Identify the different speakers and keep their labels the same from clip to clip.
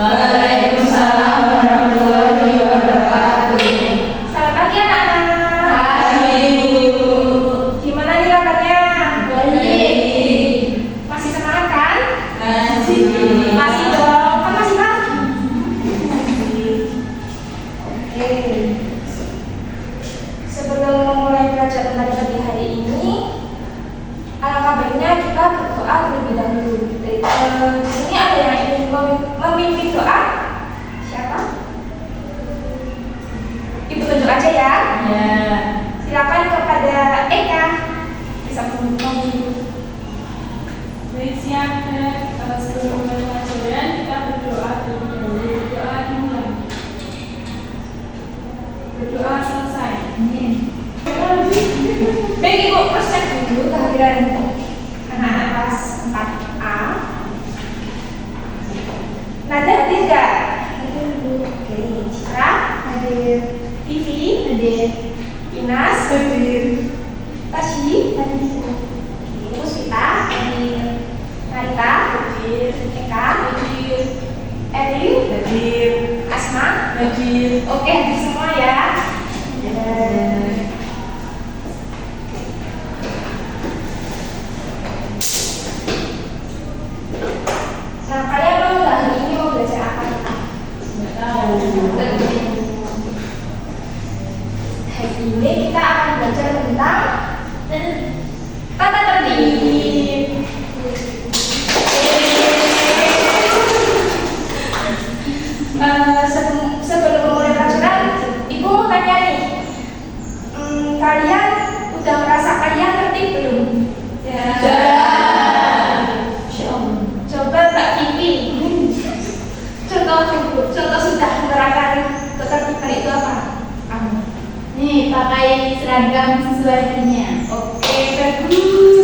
Speaker 1: Waalaikumsalam warahmatullahi wabarakatuh.
Speaker 2: Selamat pagi anak-anak.
Speaker 1: Pagi, Bu.
Speaker 2: Gimana nih kabarnya?
Speaker 1: Baik.
Speaker 2: Masih semangat kan?
Speaker 1: Masih.
Speaker 2: Masih dong. Kan masih pagi. Oke. Sebelum memulai belajar tentang pagi hari ini, alangkah baiknya kita berdoa terlebih dahulu. Di sini ada yang ingin memimpin doa? Siapa? Ibu tunjuk aja ya.
Speaker 1: Ya.
Speaker 2: Silakan kepada Eka. Bisa memimpin.
Speaker 3: Baik, siap. Sebelum mulai pelajaran kita berdoa terlebih dahulu. Berdoa dimulai. Berdoa selesai.
Speaker 2: Baik Ibu, terus cek dulu kehadiran anak-anak kelas 4A. Nada hadir nggak? Oke, Citra hadir. Vivi hadir. Inas hadir. Tasyi hadir. Puspita hadir. Narita hadir. Eka hadir. Erwin hadir. Asma hadir. Oke, hadir semua ya. Nah, kalian mau nggak hari ini mau belajar apa? Hari ini kita akan belajar tentang tata tertib. Sebelum memulai pelajaran, Ibu mau tanya nih, kalian udah merasa kalian tertib belum? Ya. Coba Mbak Vivi, contoh sudah menerapkan ketertiban itu apa? Kamu?
Speaker 1: Nih, pakai seragam sesuai harinya.
Speaker 2: Oke, bagus.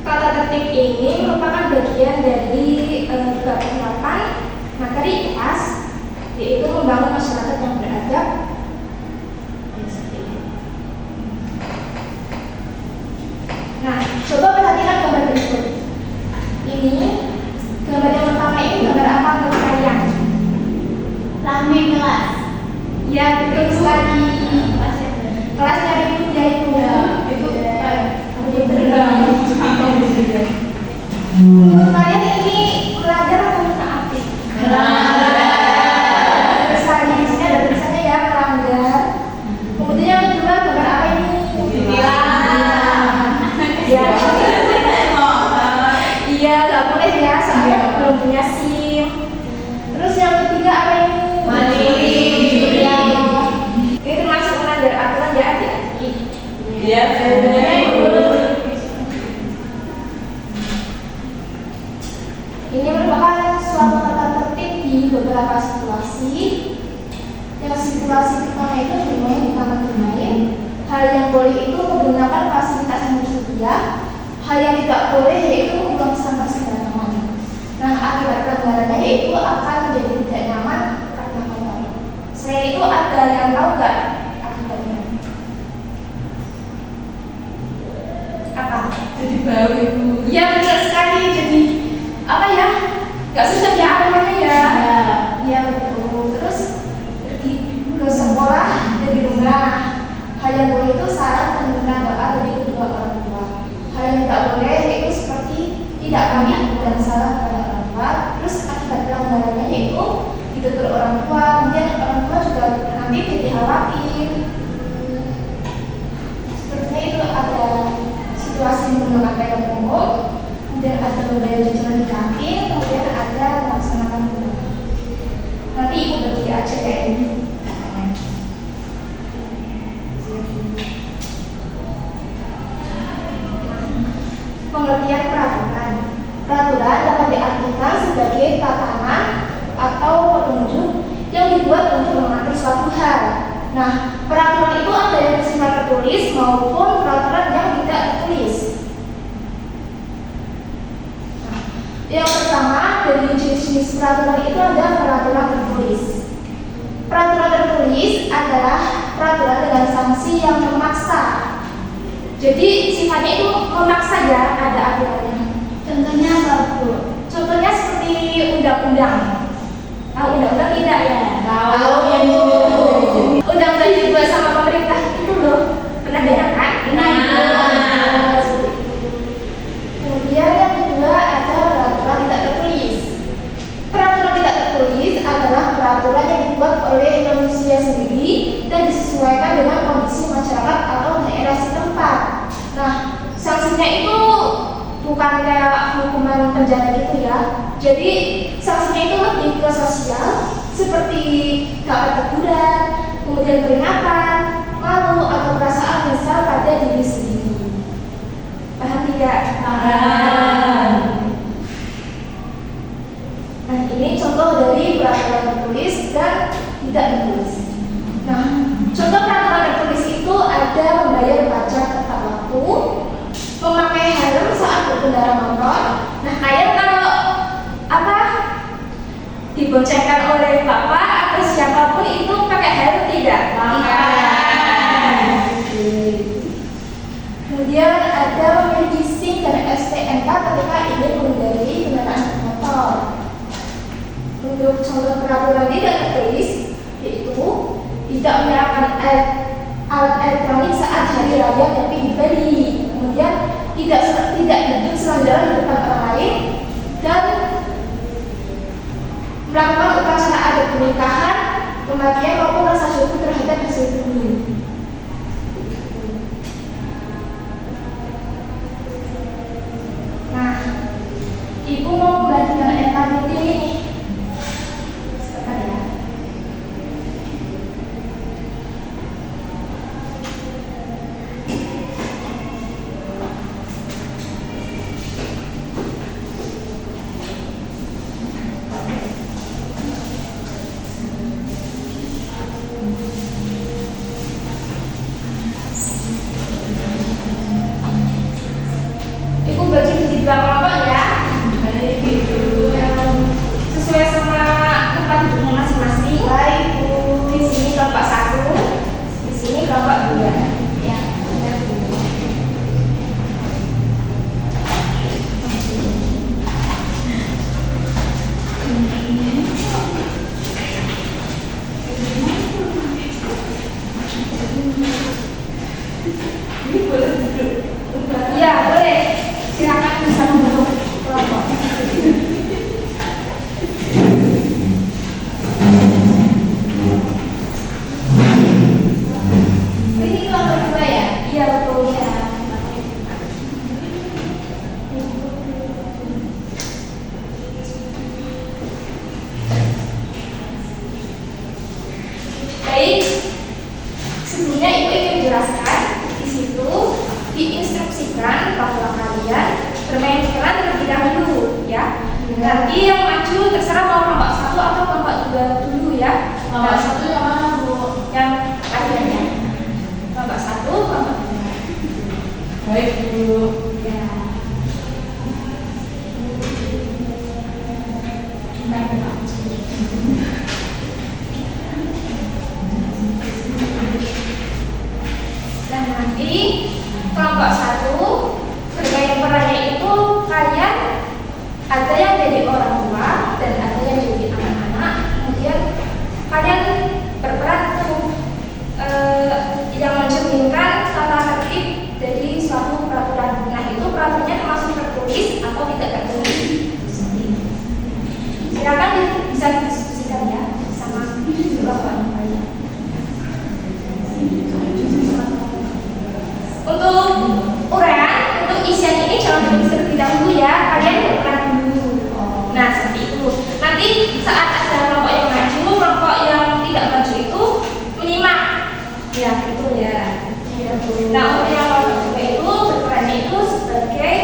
Speaker 2: Tata tertib ini merupakan bagian dari bab 8 materi IPAS, yaitu membangun masyarakat yang beradab. Nah, coba perhatikan gambar berikut. Ini gambar yang pertama ini gambar apa menurut kalian?
Speaker 1: Rame kelas.
Speaker 2: Ya, betul sekali. Kelasnya itu ya itu. Menurut kalian ini melanggar atau menaati? Sekali di sini ada tulisannya ya, melanggar. Kemudian yang kedua gambar apa ini? Ya. Iya, nggak boleh ya, soalnya belum punya SIM. Terus yang ketiga apa ini? Ya. Ini termasuk melanggar aturan ya adik-adik.
Speaker 1: Iya.
Speaker 2: Ini merupakan suatu tata tertib di beberapa situasi. Yang situasi pertama itu dimulai di taman bermain. Hal yang boleh itu menggunakan fasilitas yang tersedia. Hal yang tidak boleh yaitu membuang sampah sembarangan. Nah, akibat pelanggarannya yaitu akan menjadi tidak nyaman karena kotor. Selain itu ada yang tahu nggak akibatnya? Apa?
Speaker 1: Jadi bau Ibu.
Speaker 2: Ya benar sekali, jadi apa ya? Gak susah ya namanya ya. Ya betul. Terus pergi ke sekolah dari rumah. Hal yang boleh itu saran dan meminta doa dari kedua orang tua. Hal yang tidak boleh yaitu seperti tidak pamit dan salah kepada orang tua. Terus akibat pelanggarannya yaitu ditegur orang tua. Kemudian orang tua juga nanti jadi khawatir. Sepertinya itu ada situasi menggunakan toilet umum, kemudian ada budaya jajanan di kantin, kemudian ada melaksanakan berdoa. Nanti ibu bagi aja kayak ini. Pengertian peraturan. Peraturan dapat diartikan sebagai tatanan atau petunjuk yang dibuat untuk mengatur suatu hal. Nah, peraturan itu ada yang bersifat tertulis maupun peraturan yang tidak tertulis. Nah, yang pertama dari jenis-jenis peraturan itu ada peraturan tertulis. Peraturan tertulis adalah peraturan dengan sanksi yang memaksa. Jadi sifatnya itu memaksa ya, ada aturannya.
Speaker 1: Contohnya apa, Bu?
Speaker 2: Contohnya seperti undang-undang. Undang-undang tidak ya?
Speaker 1: Tahu.
Speaker 2: Undang-undang yang dibuat sama pemerintah itu loh. Pernah dengar kan?
Speaker 1: Nah.
Speaker 2: Kemudian yang kedua ada peraturan tidak tertulis. Peraturan tidak tertulis adalah peraturan yang dibuat oleh manusia sendiri dan disesuaikan dengan kondisi masyarakat atau daerah setempat. Nah, sanksinya itu bukan kayak hukuman penjara gitu ya. Jadi sanksinya itu lebih ke sosial, seperti dapat teguran, kemudian peringatan, malu atau perasaan menyesal pada diri sendiri. Paham tidak?
Speaker 1: Paham.
Speaker 2: Nah, ini contoh dari peraturan tertulis dan tidak tertulis. Nah, contoh peraturan tertulis itu ada membayar pajak tepat waktu, memakai helm saat berkendara motor. Nah, kayak kalau diboncengkan oleh bapak atau siapapun itu pakai helm tidak? Kemudian ada memiliki SIM dan STNK ketika ingin mengendarai kendaraan motor. Untuk contoh peraturan tidak tertulis yaitu tidak menyalakan alat elektronik saat hari raya Nyepi di Bali. Kemudian tidak duduk selandaran di depan orang lain dan melakukan upacara adat pernikahan, kematian maupun rasa syukur terhadap hasil bumi. Nah, ibu mau membagikan NKBT ini. Sebentar ya. Ibu bagi di dua kelompok ya. Sesuai sama tempat duduknya masing-masing. Baik, Bu. Di sini kelompok 1, di sini kelompok 2. Ya, benar, Bu. Ini boleh duduk. Ya, boleh. Silakan bisa membentuk kelompok. Ini kelompok 2 ya? Iya, betul ya. Baik. Sebelumnya Ibu ingin menjelaskan di situ diinstruksikan bahwa kalian bermain peran terlebih dahulu ya. Nanti yang maju terserah mau kelompok 1 atau kelompok 2 dulu ya.
Speaker 1: Kelompok 1 yang mana, Bu?
Speaker 2: Yang akhirnya kelompok 1, kelompok 2.
Speaker 1: Baik, Bu.
Speaker 2: Ya. Dan nanti kelompok 1 bermain perannya itu kalian ada yang jadi orang tua dan ada yang jadi anak-anak. Kemudian kalian berperan untuk yang mencerminkan tata tertib dari suatu peraturan. Nah, itu peraturannya termasuk tertulis atau tidak tertulis. Silakan bisa didiskusikan ya sama bapak kalian. Untuk uraian, untuk isian ini jangan ditulis terlebih dahulu ya, kalian berperan dulu. Nah, seperti itu. Nanti saat ada kelompok yang maju, kelompok yang tidak maju itu menyimak. Ya, gitu ya. Nah, untuk yang kelompok 2 itu berperannya itu sebagai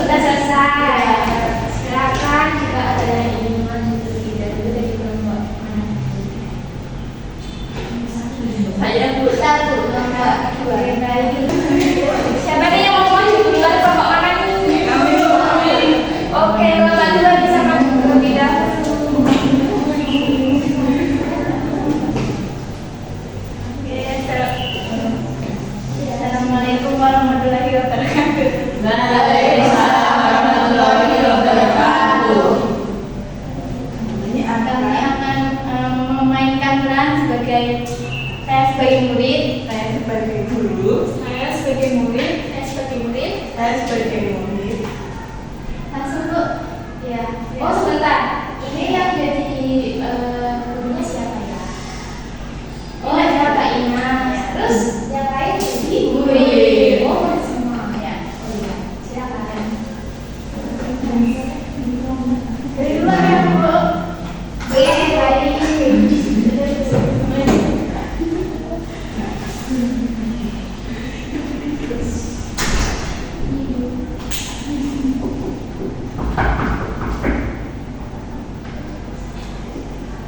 Speaker 2: Sudah selesai. Silakan jika ada yang ingin melanjutkan dari kelompok. Saya Bu. Satu, nomor 2. Siapa nih yang mau maju duluan kelompok mana nih? Oke, kelompok 2 bisa maju terlebih dahulu. Assalamualaikum warahmatullahi wabarakatuh.
Speaker 1: Waalaikumsalam warahmatullahi wabarakatuh.
Speaker 2: Kami akan memainkan peran sebagai saya sebagai murid,
Speaker 1: Saya sebagai guru,
Speaker 3: Saya sebagai murid.
Speaker 2: saya sebagai murid.
Speaker 1: saya sebagai murid.
Speaker 2: Langsung Bu. Ya. Oh sebentar. Ini yang jadi gurunya siapa ya? Oh ada Kak Ina. Terus yang lain Ibu. Oh semua ya. Oh iya. Silakan. Dari luar ya Bu. Baik.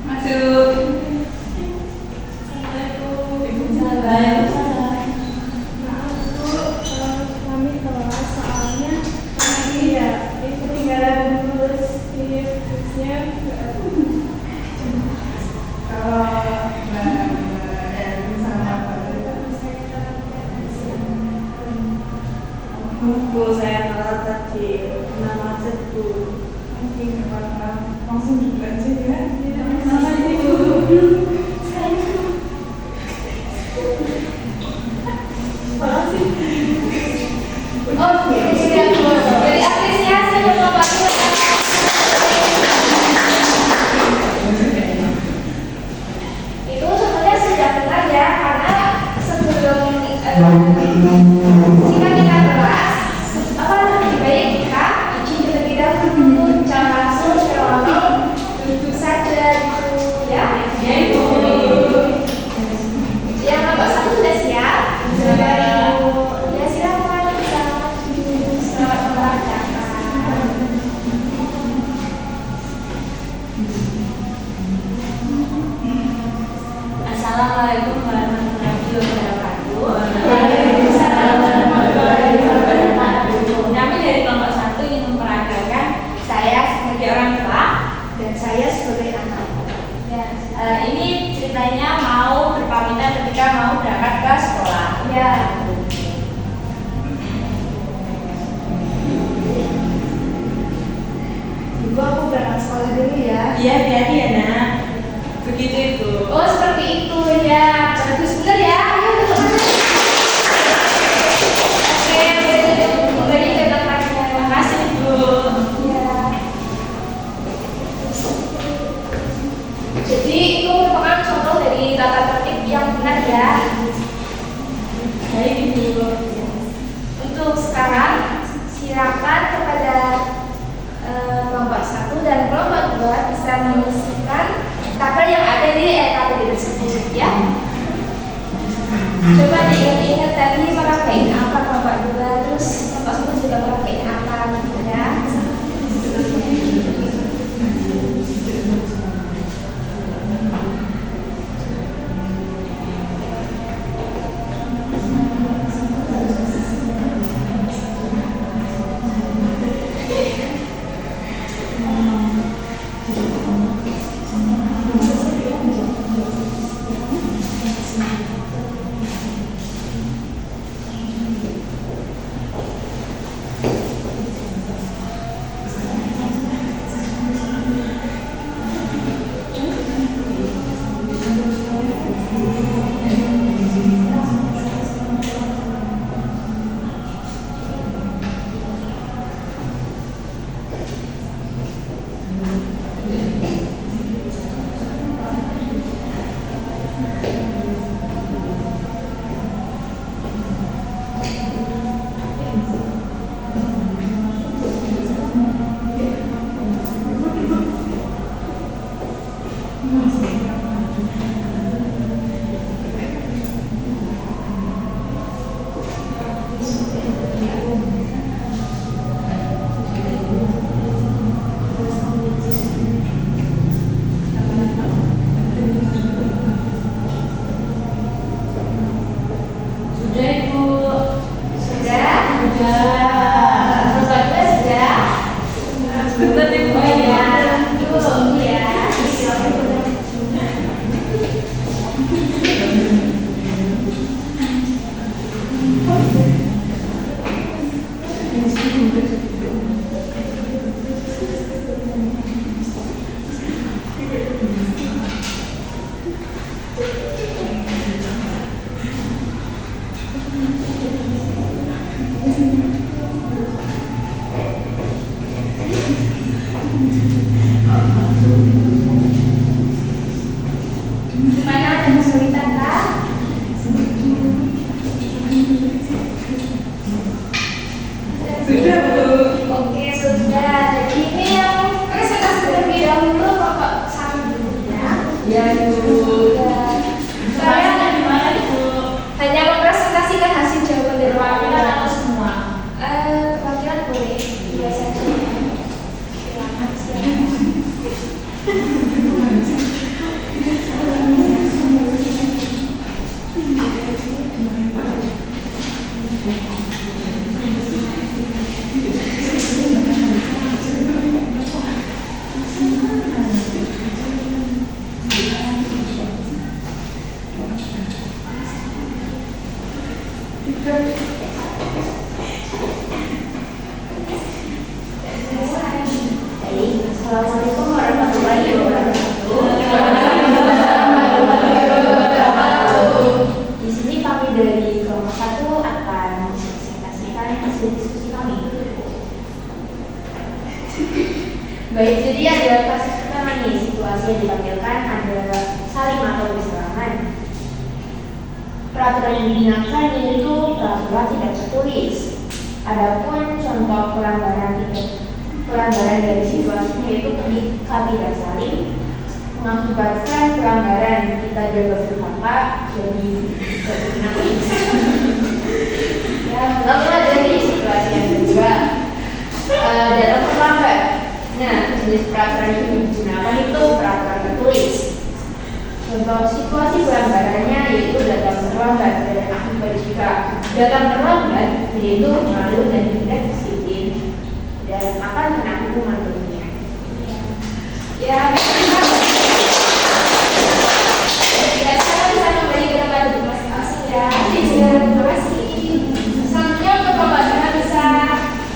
Speaker 1: Masuk.
Speaker 3: Maaf Bu, kami telat soalnya tadi ya ketinggalan bus di busnya.
Speaker 1: Kalau Mbak sama Bu, saya telat tadi kena macet Bu. Mungkin apa langsung juga aja ya. Sama Bu.
Speaker 2: Oh, siap Bu. Dari apresiasi untuk Bapak Ibu. Itu sebenarnya sudah benar ya, karena sebelum jika kita kelas, apa lebih baik kita izin terlebih dahulu, jangan langsung secara duduk saja gitu ya.
Speaker 1: Ya Ibu.
Speaker 2: Yang Bapak satu sudah siap? Sudah Ibu. Ya silakan bisa selamat membacakan.
Speaker 1: Assalamualaikum warahmatullahi wabarakatuh.
Speaker 2: Waalaikumsalam warahmatullahi wabarakatuh.
Speaker 1: Kami dari kelompok 1 ingin memperagakan saya sebagai orang tua.
Speaker 2: Dan saya sebagai anak. Ya.
Speaker 1: Ini ceritanya mau berpamitan ketika mau berangkat ke sekolah.
Speaker 2: Ya. Ibu aku berangkat sekolah dulu ya.
Speaker 1: Iya, hati-hati ya nak. Begitu Ibu.
Speaker 2: Oh seperti itu ya. Bagus benar ya. Ayo teman-teman. Oke, kembali ke tempatnya.
Speaker 1: Terima kasih Ibu.
Speaker 2: Ya. Jadi itu merupakan contoh dari tata tertib yang benar ya.
Speaker 1: Baik Ibu.
Speaker 2: Untuk sekarang silakan kepada kelompok 1 dan kelompok 2 bisa mengisikan tabel yang ada di LKPD tersebut ya. Coba diingat-ingat tadi merapain apa kelompok 2, terus kelompok 1 juga merapain apa gitu ya.
Speaker 3: Sudah Ibu.
Speaker 2: Sudah?
Speaker 3: Sudah.
Speaker 2: Prospeknya sudah?
Speaker 3: Sebentar Ibu.
Speaker 2: Oh iya, dulu ya. Gimana, ada kesulitan kah?
Speaker 1: Sudah Bu.
Speaker 2: Oke, sudah. Jadi ini yang presentasi terlebih dahulu Bapak sama dulu ya.
Speaker 3: Ya Ibu.
Speaker 2: Saya
Speaker 3: Di mana Ibu?
Speaker 2: hanya mempresentasikan hasil jawaban dari
Speaker 3: Perwakilan
Speaker 2: Bapak.
Speaker 3: atau semua?
Speaker 2: Perwakilan boleh dua saja. Silakan, silakan. Baik, Assalamualaikum warahmatullahi wabarakatuh. Di sini kami dari kelompok 1 akan mempresentasikan hasil diskusi kami. Baik, jadi ada kasus pertama nih, situasi yang ditampilkan ada saling atau berserangan. Peraturan yang digunakan yaitu peraturan tidak tertulis. Adapun contoh pelanggaran dari situasinya yaitu ketika tidak saling mengakibatkan pelanggaran kita jaga berkata jadi nangis. Ya, lalu dari situasi yang kedua dalam terlambat. Nah, jenis peraturan yang digunakan itu peraturan tertulis. Contoh situasi pelanggarannya yaitu datang terlambat dan akibat jika datang terlambat yaitu malu dan tidak disiplin dan akan kena hukuman tentunya. Ya, saya bisa kembali ke tempat duduk masing-masing ya. Terima kasih. Selanjutnya untuk Bapak Dana bisa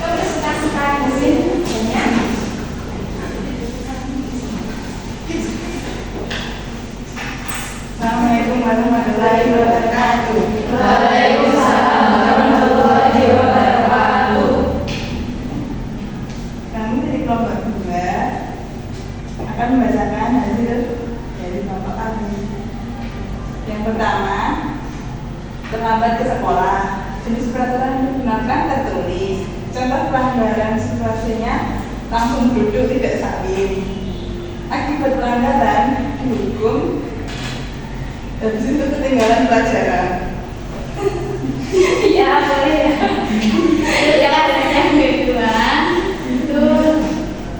Speaker 2: mempresentasikan hasilnya.
Speaker 1: Assalamualaikum warahmatullahi wabarakatuh.
Speaker 3: Waalaikumsalam warahmatullahi wabarakatuh.
Speaker 1: Kami dari kelompok 2 akan membacakan hasil dari kelompok kami. Yang pertama, terlambat ke sekolah. Jenis peraturan yang digunakan tertulis. Contoh pelanggaran situasinya langsung duduk tidak saling. Akibat pelanggaran dihukum. Habis itu ketinggalan pelajaran.
Speaker 2: Ya, boleh ya. Jangan yang kedua itu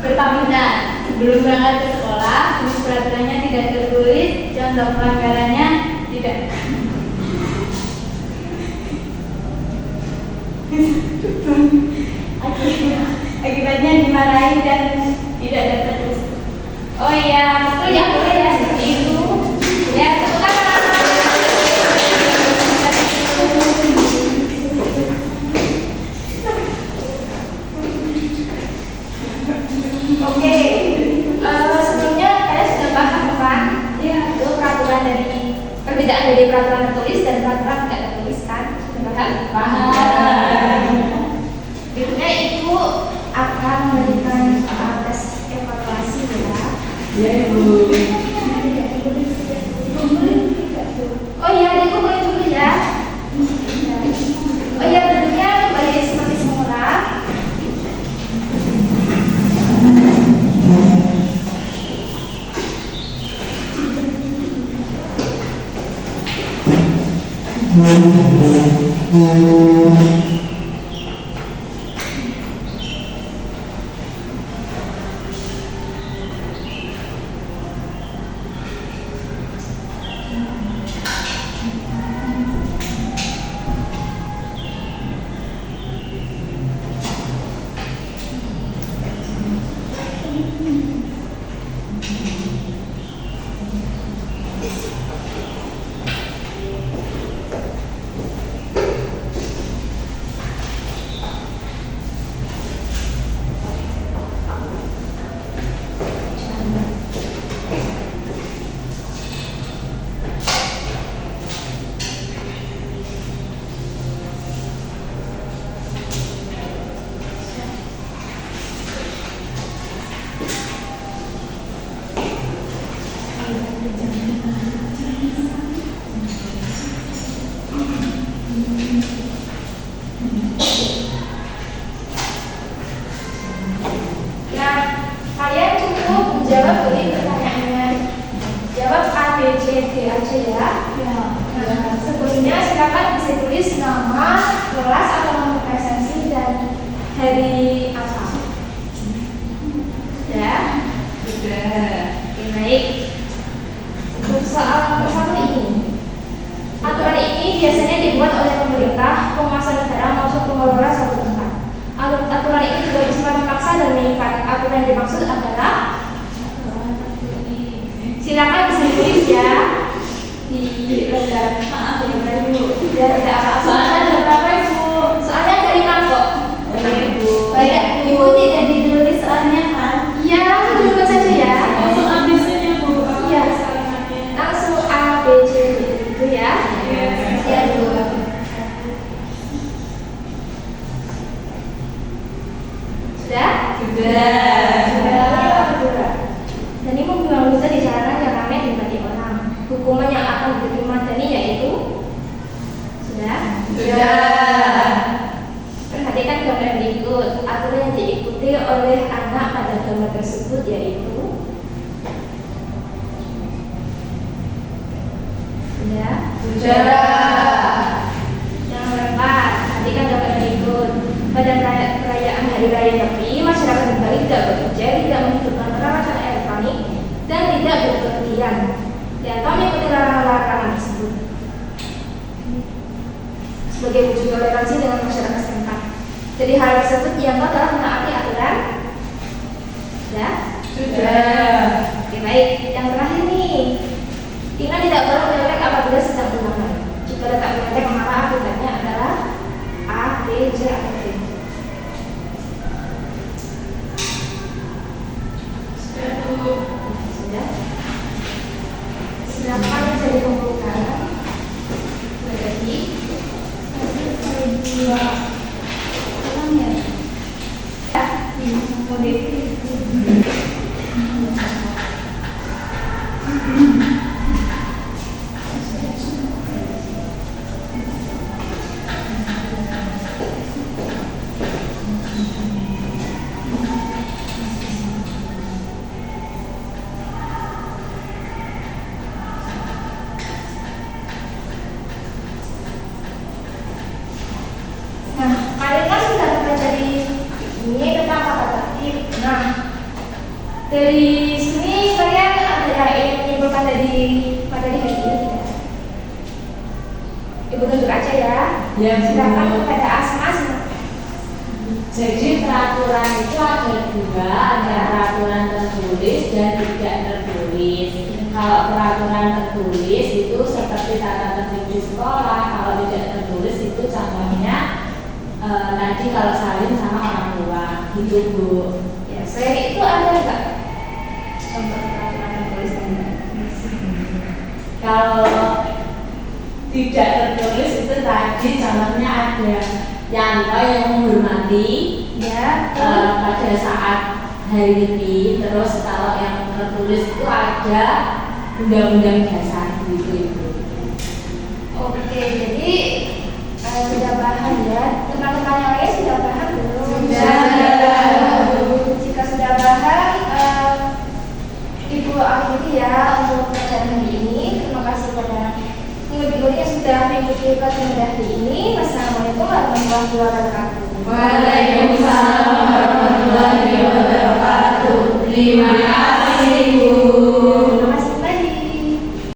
Speaker 2: berpamitan sebelum berangkat ke sekolah. Jenis peraturannya tidak tertulis. Contoh pelanggarannya tidak. Akibatnya dimarahi dan tidak dapat terus. Oh iya, betul ya, boleh ya seperti itu. Ya, tepuk tangan. Oke, sebelumnya kalian sudah paham kan? Ya, itu peraturan perbedaan dari peraturan tertulis dan peraturan tidak tertulis kan? Sudah paham? Paham. Berikutnya Ibu akan memberikan tes evaluasi ya.
Speaker 3: Ya Ibu.
Speaker 2: Oh iya, Ibu boleh dulu ya. Oh iya, bentuknya kembali seperti semula. Nah, kalian cukup menjawab dari pertanyaannya. Jawab A, B, C, D aja ya. Nah, sebelumnya silakan bisa tulis nama, kelas atau nomor presensi dan hari apa. Sudah? Oke, baik. Untuk soal pertama ini, aturan ini biasanya dibuat oleh pemerintah, penguasa negara maupun pengelola suatu tempat. Aturan ini juga bersifat memaksa dan mengikat. Aturan yang dimaksud adalah, silakan bisa ditulis ya di lembar. Biar tidak apa soalnya ada berapa ibu? Soalnya dari kok. Baik, ikuti dan ditulis soalnya kan? Iya, dulu saja ya.
Speaker 3: Langsung ABC-nya Bu.
Speaker 2: Iya.
Speaker 3: Kalimatnya.
Speaker 2: Langsung A, B, C, D itu ya. Ya, dua. Sudah? Sudah. Dan ini membuang dosa di jalanan yang ramai dibagi orang. Hukuman yang akan diterima Dani yaitu, sudah? Perhatikan gambar berikut. Aturan yang diikuti oleh anak pada gambar tersebut yaitu, sudah? Yang keempat, perhatikan gambar berikut. Pada perayaan Hari Raya Nyepi, masyarakat di Bali tidak bekerja, tidak menghidupkan peralatan elektronik, dan tidak berpergian. Dan kami mengikuti larangan-larangan tersebut sebagai wujud toleransi dengan masyarakat setempat. Jadi hal tersebut dianggap telah menaati aturan. Ya? Oke, baik. Yang terakhir nih, ingat tidak boleh menyontek apabila sedang ulangan. Jika letak menyontek maka akibatnya adalah A, B, C, atau D. Sudah? Silakan bisa dikumpulkan. Berarti dua ulang ya. Nah, kalian kan sudah membaca di ini tentang kata tertib. Nah, dari sini kalian ada yang ingin menyimpulkan dari materi hari ini tidak? Ibu tunjuk aja ya.
Speaker 4: Ya, Bu.
Speaker 2: Silakan kepada Asma.
Speaker 4: Jadi peraturan itu ada dua, ada peraturan tertulis dan tidak tertulis. Kalau peraturan tertulis itu seperti tata tertib di sekolah, kalau tidak tertulis itu contohnya tadi kalau salin sama orang tua, gitu Bu.
Speaker 2: Ya, saya itu ada enggak contoh peraturan tertulis dan tidak tertulis?
Speaker 4: Kalau tidak tertulis itu tadi contohnya ada Yanto yang menghormati
Speaker 2: Ya,
Speaker 4: pada saat hari Nyepi. Terus kalau yang tertulis itu ada undang-undang dasar gitu Ibu.
Speaker 2: oke, jadi sudah paham ya. Teman-teman yang lain sudah paham belum? Jika sudah paham, Ibu akhiri ya untuk pelajaran hari ini. Terima kasih kepada guru-guru yang sudah sudah mengikuti pelatihan hari ini. Wassalamualaikum warahmatullahi wabarakatuh.
Speaker 4: Waalaikumsalam warahmatullahi wabarakatuh. Terima kasih, Bu.